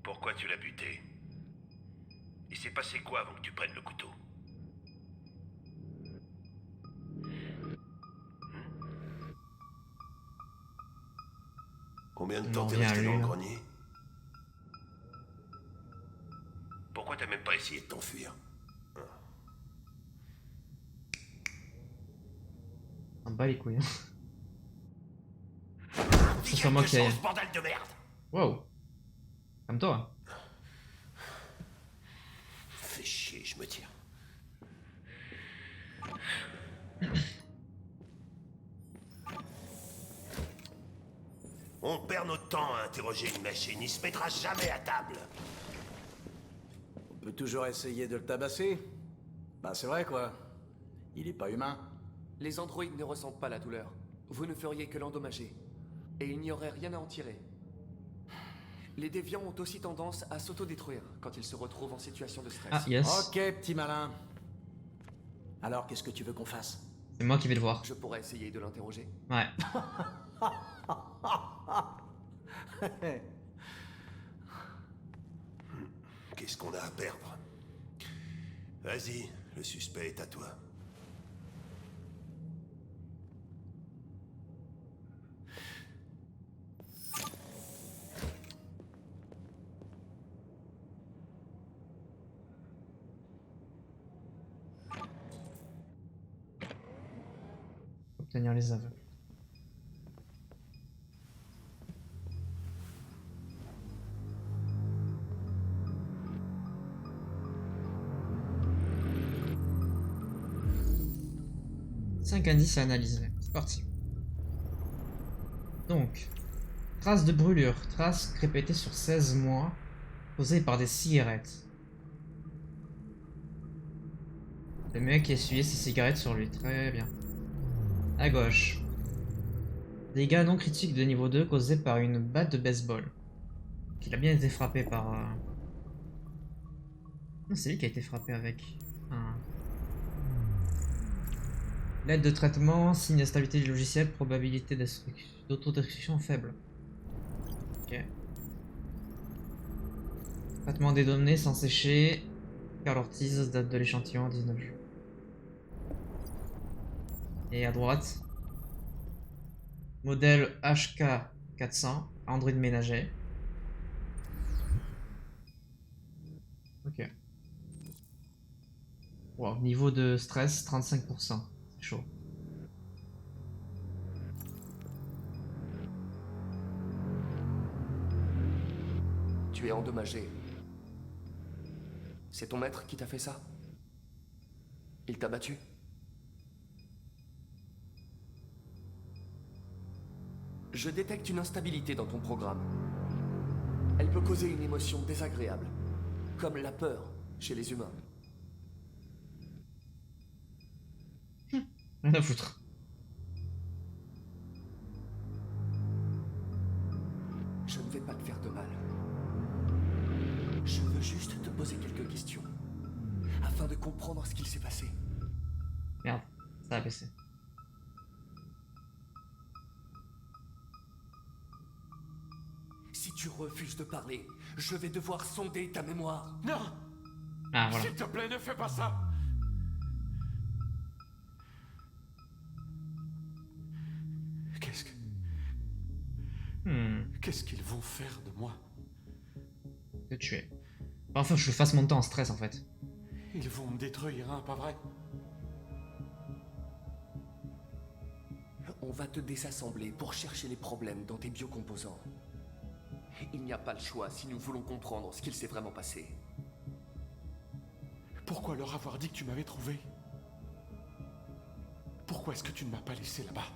Pourquoi tu l'as buté? Il s'est passé quoi avant que tu prennes le couteau? Combien de On temps en t'es revient à resté lui, dans le hein. grenier? Pourquoi t'as même pas essayé de T'enfuir. On bat les couilles. Hein. C'est Dégage sûrement de qu'il y a... sens, bordel de merde! Wow. Comme toi. Fais chier, je me tire. On perd notre temps à interroger une machine, il se mettra jamais à table. On peut toujours essayer de le tabasser. Bah c'est vrai quoi. Il est pas humain. Les androïdes ne ressentent pas la douleur. Vous ne feriez que l'endommager. Et il n'y aurait rien à en tirer. Les déviants ont aussi tendance à s'autodétruire quand ils se retrouvent en situation de stress. Ah, yes. Ok, petit malin. Alors qu'est-ce que tu veux qu'on fasse? C'est moi qui vais le voir. Je pourrais essayer de l'interroger. Ouais. Qu'est-ce qu'on a à perdre? Vas-y, le suspect est à toi. Obtenir les aveux. Cinq indices à analyser. C'est parti. Donc, traces de brûlure, traces répétées sur 16 mois, causées par des cigarettes. Le mec essuyait ses cigarettes sur lui, très bien. À gauche. Dégâts non critiques de niveau 2 causés par une batte de baseball. Il a bien été frappé par... Non, c'est lui qui a été frappé avec un... L'aide de traitement, signe d'instabilité du logiciel, probabilité d'autodestruction faible. Ok. Traitement des données sans sécher. Carl Ortiz, date de l'échantillon 19 jours. Et à droite, modèle HK400, Android ménager. Ok. Wow, niveau de stress 35%. C'est chaud. Tu es endommagé. C'est ton maître qui t'a fait ça? Il t'a battu? Je détecte une instabilité dans ton programme. Elle peut causer une émotion désagréable, comme la peur chez les humains. Rien à foutre. Je ne vais pas te faire de mal. Je veux juste te poser quelques questions, afin de comprendre ce qu'il s'est passé. Merde, ça a baissé. Si tu refuses de parler, je vais devoir sonder ta mémoire. Non! Ah voilà. S'il te plaît, ne fais pas ça! Qu'est-ce que... Qu'est-ce qu'ils vont faire de moi? Te tuer. Enfin, je fasse mon temps en stress en fait. Ils vont me détruire, hein, pas vrai? On va te désassembler pour chercher les problèmes dans tes biocomposants. Il n'y a pas le choix si nous voulons comprendre ce qu'il s'est vraiment passé. Pourquoi leur avoir dit que tu m'avais trouvé? Pourquoi est-ce que tu ne m'as pas laissé là-bas?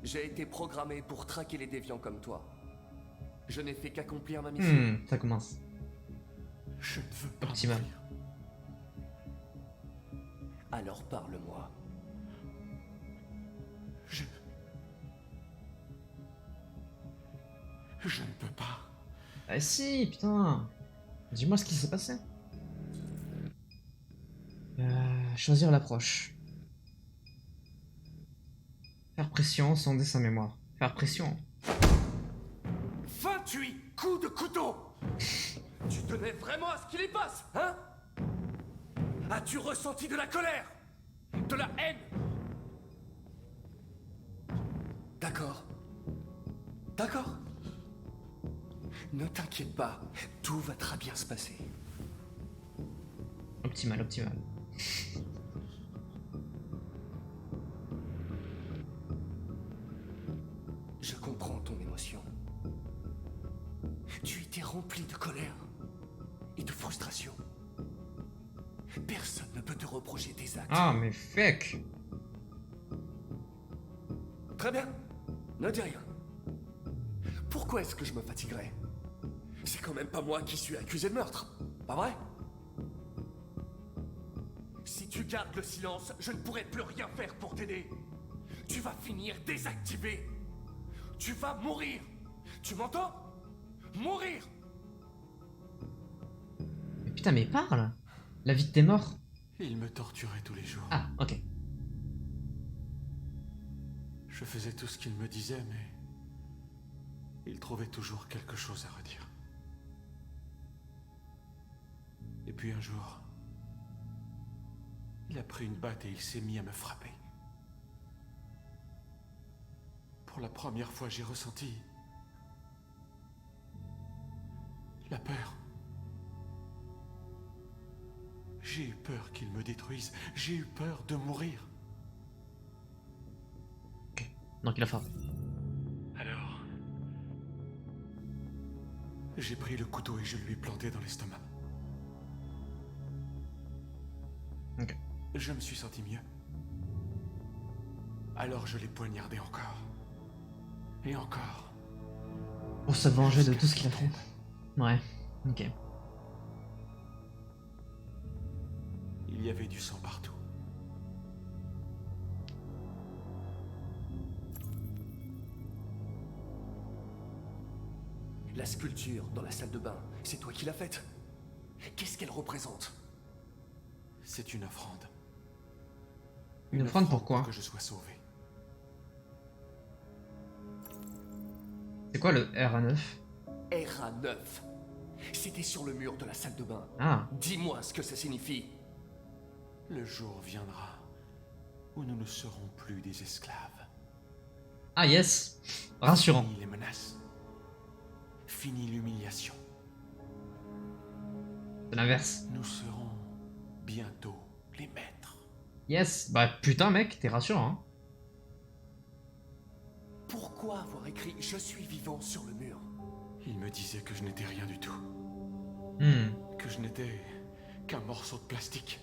J'ai été programmé pour traquer les déviants comme toi. Je n'ai fait qu'accomplir ma mission. Ça commence. Je ne veux pas Optimal. mourir. Alors parle-moi. Je ne peux pas. Ah si, putain. Dis-moi ce qui s'est passé. Choisir l'approche. Faire pression, sonder sa mémoire. Faire pression. 28 coups de couteau. Tu tenais vraiment à ce qu'il y passe, hein? As-tu ressenti de la colère? De la haine? D'accord. D'accord. Ne t'inquiète pas, tout va très bien se passer. Optimal, optimal. Je comprends ton émotion. Tu étais rempli de colère et de frustration. Personne ne peut te reprocher tes actes. Ah, mais fuck. Très bien. Ne dis rien. Pourquoi est-ce que je me fatiguerais? C'est quand même pas moi qui suis accusé de meurtre, pas vrai? Si tu gardes le silence, je ne pourrai plus rien faire pour t'aider. Tu vas finir désactivé. Tu vas mourir. Tu m'entends? Mourir. Mais putain, mais parle. La vie de tes morts. Il me torturait tous les jours. Ah, ok. Je faisais tout ce qu'il me disait, mais... il trouvait toujours quelque chose à redire. Et puis un jour... il a pris une batte et il s'est mis à me frapper. Pour la première fois, j'ai ressenti... la peur. J'ai eu peur qu'il me détruise. J'ai eu peur de mourir. Donc il a frappé. Alors... j'ai pris le couteau et je lui ai planté dans l'estomac. Ok. Je me suis senti mieux. Alors je l'ai poignardé encore. Et encore. Pour se venger de tout ce qu'il a fait. Ouais, ok. Il y avait du sang partout. La sculpture dans la salle de bain, c'est toi qui l'as faite. Qu'est-ce qu'elle représente? C'est une offrande. Une offrande pourquoi? Pour que je sois sauvé. C'est quoi le RA9? RA9. C'était sur le mur de la salle de bain. Ah, Dis-moi ce que ça signifie. Le jour viendra où nous ne serons plus des esclaves. ah yes. Rassurant. Fini les menaces. Fini l'humiliation. C'est l'inverse. Nous serons bientôt les maîtres. Yes. Bah putain mec, t'es rassurant. Hein. Pourquoi avoir écrit « Je suis vivant » sur le mur? Il me disait que je n'étais rien du tout. Que je n'étais qu'un morceau de plastique.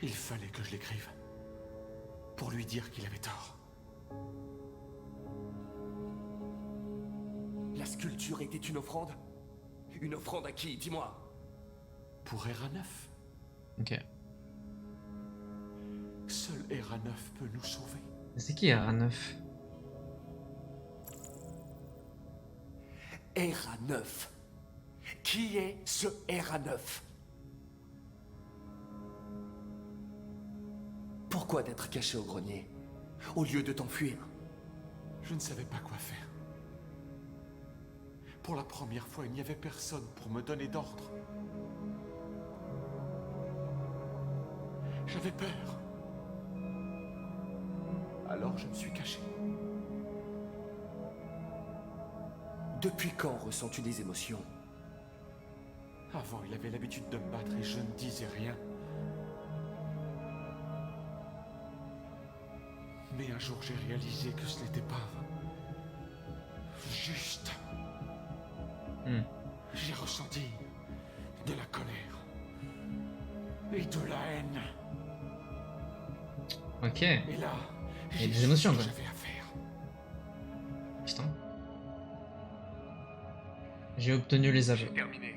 Il fallait que je l'écrive. Pour lui dire qu'il avait tort. La sculpture était une offrande? Une offrande à qui? Dis-moi. Pour RA9. Ok. Seul RA9 peut nous sauver. C'est qui RA9? RA9. Qui est ce RA9? Pourquoi d'être caché au grenier, au lieu de t'enfuir? Je ne savais pas quoi faire. Pour la première fois, il n'y avait personne pour me donner d'ordre. J'avais peur. Alors je me suis caché. Depuis quand ressens-tu des émotions? Avant, il avait l'habitude de me battre et je ne disais rien. Mais un jour, j'ai réalisé que ce n'était pas juste. J'ai ressenti de la colère et de la haine. Ok. Et là, Il y a j'ai des su émotions, ce que quoi. j'avais à faire. Putain. J'ai obtenu les aveux. Terminé.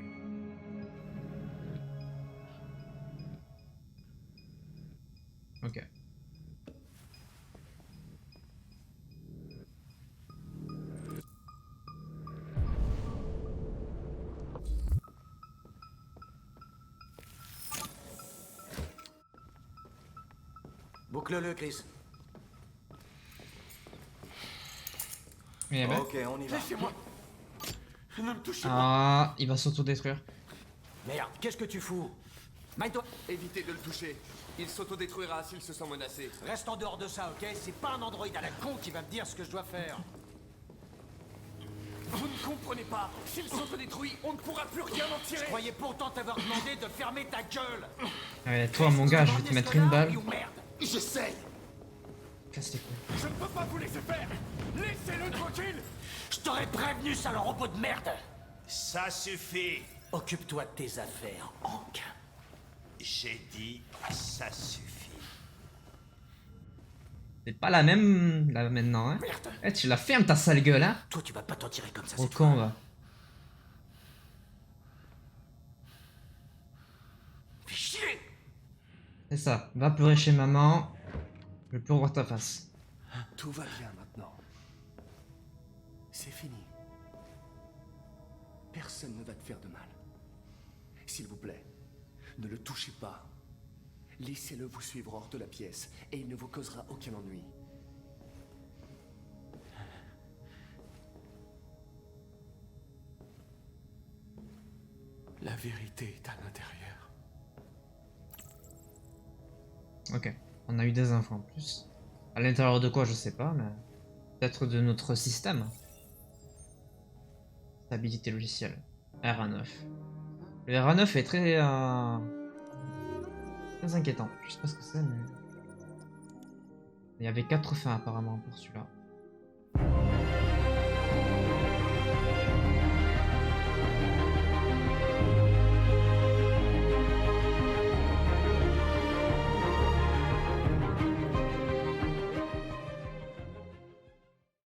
Ok. Boucle-le, Chris. Eh ben. Ok, on y va. Laissez-moi. Ne me touchez pas. Ah, il va s'autodétruire. Merde, qu'est-ce que tu fous? Maille-toi. Évitez de le toucher. Il s'autodétruira s'il se sent menacé. Reste en dehors de ça, ok? C'est pas un androïde à la con qui va me dire ce que je dois faire. Vous ne comprenez pas. S'il s'autodétruit, on ne pourra plus rien en tirer. Je croyais pourtant t'avoir demandé de fermer ta gueule. Allez, toi, mon gars, je vais te mettre une balle. Merde. J'essaye. Casse les couilles. Je ne peux pas vous laisser faire. Laissez-le tranquille. Je t'aurais prévenu, sale robot de merde. Ça suffit. Occupe-toi de tes affaires, Hank. J'ai dit, ça suffit. C'est pas la même là maintenant, hein. Merde. Eh, tu la fermes ta sale gueule, hein. Toi, tu vas pas t'en tirer comme ça, Au c'est con, va. Fais chier. C'est ça. Va pleurer chez maman. Je veux plus revoir ta face. Tout va bien maintenant. C'est fini. Personne ne va te faire de mal. S'il vous plaît, ne le touchez pas. Laissez-le vous suivre hors de la pièce et il ne vous causera aucun ennui. La vérité est à l'intérieur. Ok. On a eu des infos en plus. À l'intérieur de quoi, je sais pas, mais... Peut-être de notre système. Stabilité logicielle. RA9. Le RA9 est très... très inquiétant. Je sais pas ce que c'est, mais... Il y avait 4 fins apparemment pour celui-là.